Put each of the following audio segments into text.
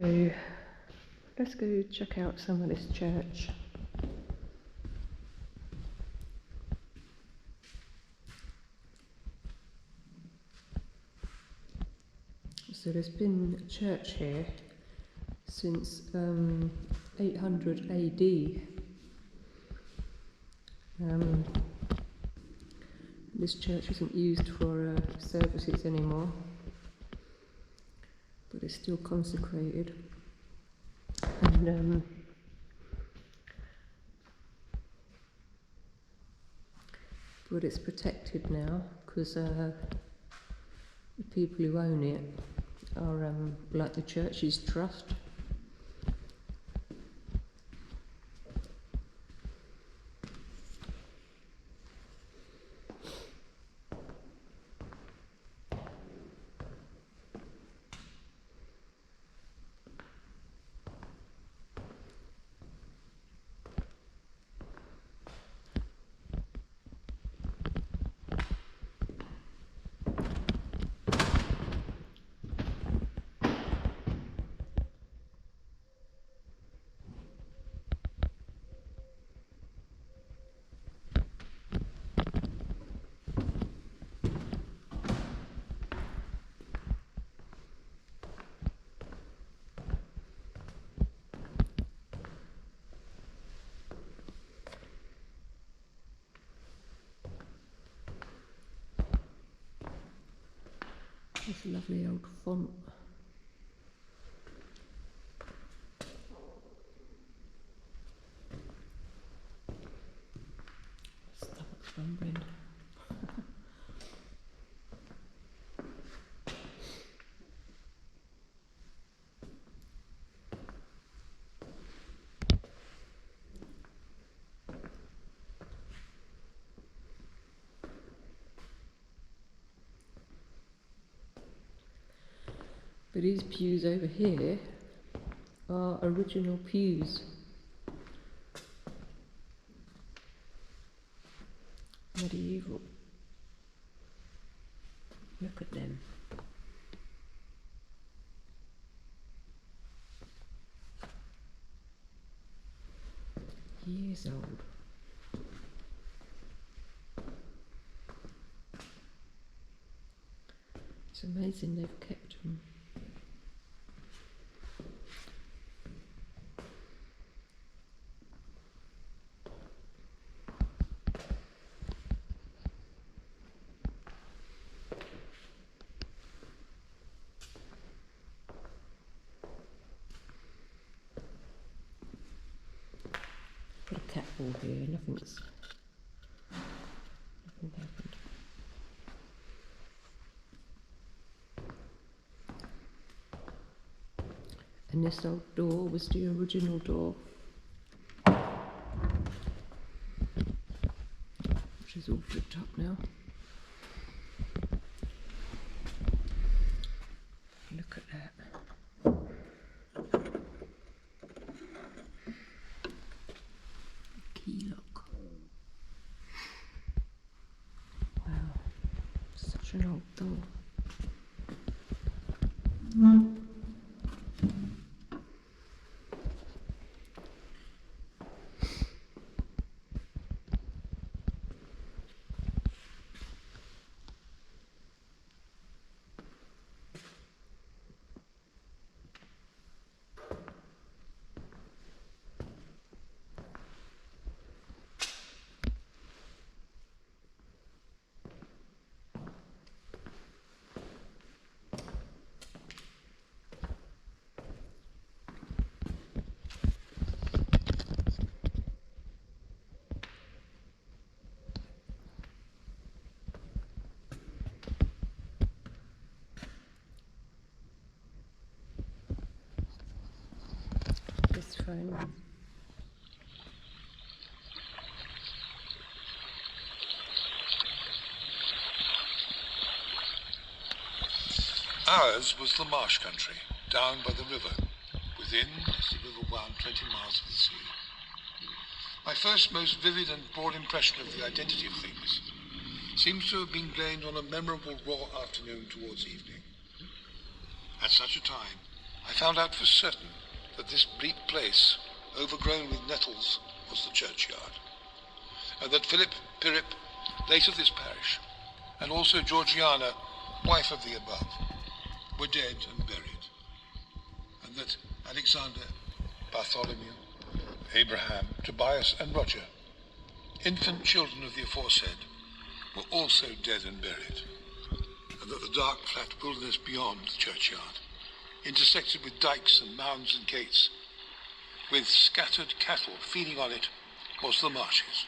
So let's go check out some of this church. So there's been a church here since 800 AD. This church isn't used for services anymore, but it's still consecrated. And but it's protected now because the people who own it are like the church's trust. This lovely old font. Stomach's rumbling. But these pews over here are original pews. Medieval. Look at them. Years old. It's amazing they've kept them. Got a cat ball here, nothing happened. And this old door was the original door, which is all flipped up now. Look at that. Key lock. Wow, such an old door. This phone. Ours was the marsh country, down by the river. Within is the river wound 20 miles of the sea. My first most vivid and broad impression of the identity of things seems to have been gained on a memorable raw afternoon towards evening. At such a time, I found out for certain that this bleak place, overgrown with nettles, was the churchyard, and that Philip Pirrip, late of this parish, and also Georgiana, wife of the above, were dead and buried, and that Alexander, Bartholomew, Abraham, Tobias, and Roger, infant children of the aforesaid, were also dead and buried, and that the dark flat wilderness beyond the churchyard, intersected with dikes and mounds and gates, with scattered cattle feeding on it, was the marshes,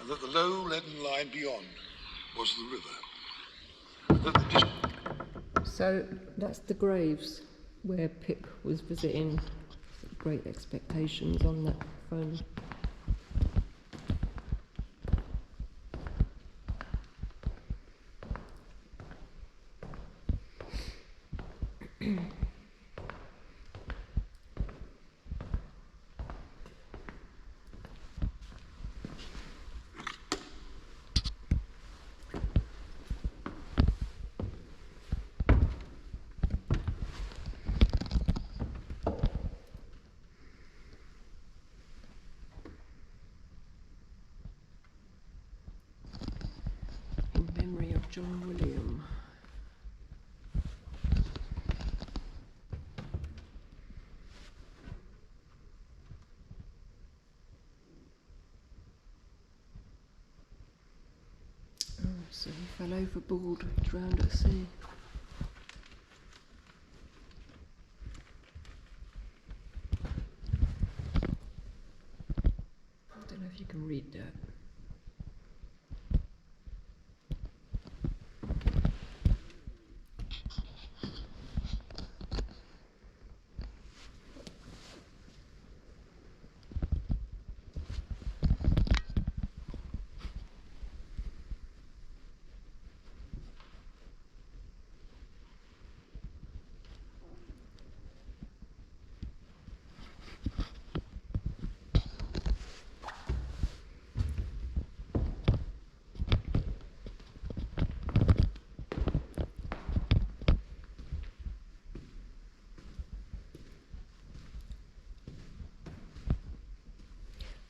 and that the low leaden line beyond was the river, and that the So that's the graves where Pip was visiting. Great Expectations on that phone. In memory of John William. Oh, so he fell overboard, drowned at sea. I don't know if you can read that.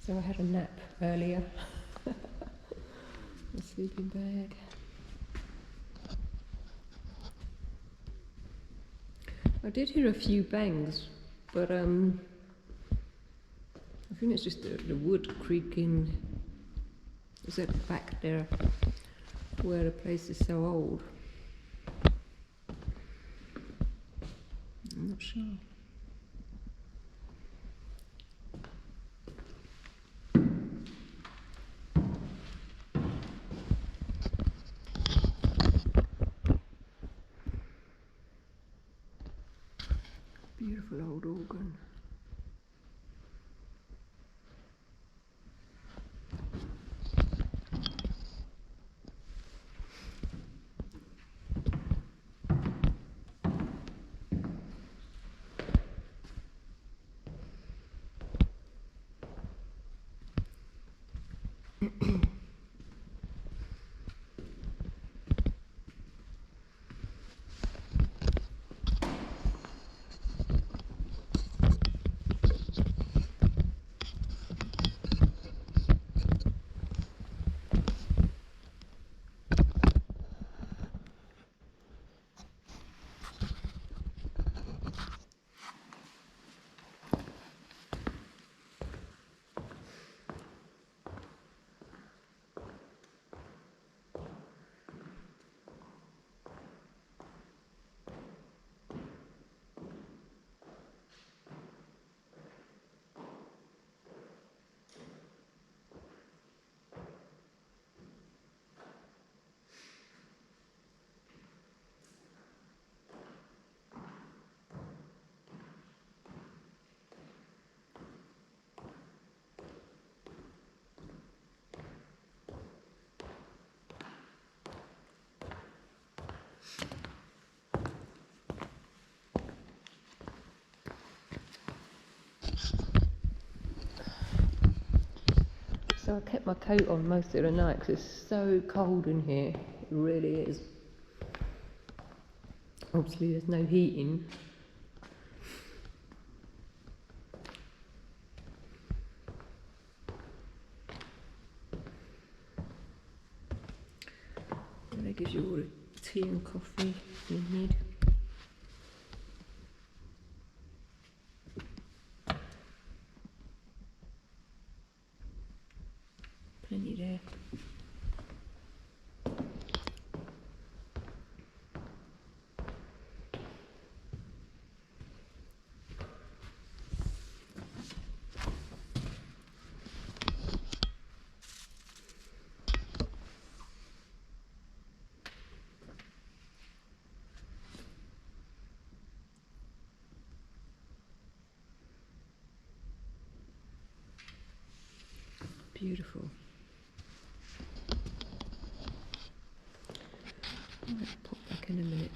So I had a nap earlier. A sleeping bag. I did hear a few bangs, but I think it's just the wood creaking. Is it back there where the place is so old? I'm not sure. Beautiful old organ. So I kept my coat on most of the night because it's so cold in here. It really is. Obviously there's no heating. And that gives you all the tea and coffee you need. Plenty there. Beautiful. I'll pop back in a minute.